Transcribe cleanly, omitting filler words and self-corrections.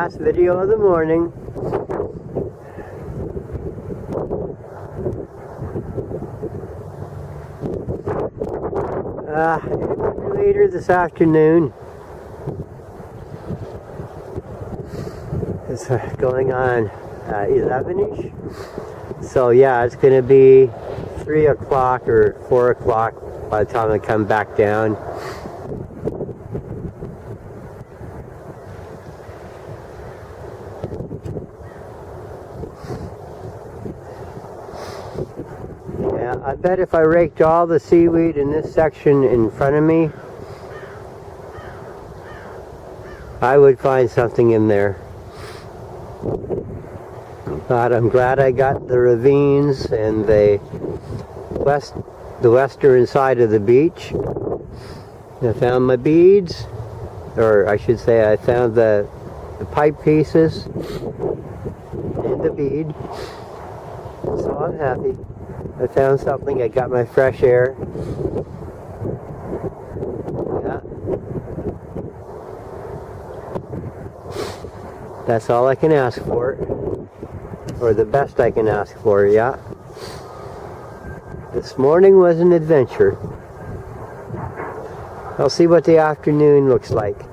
last video of the morning. Later this afternoon. It's going on 11ish. So yeah, it's going to be 3 o'clock or 4 o'clock by the time I come back down. Yeah, I bet if I raked all the seaweed in this section in front of me, I would find something in there. But I'm glad I got the ravines and the western side of the beach. I found my beads, or I should say I found the pipe pieces and the bead. So I'm happy. I found something. I got my fresh air. Yeah. That's all I can ask for. Or the best I can ask for, yeah. This morning was an adventure. I'll see what the afternoon looks like.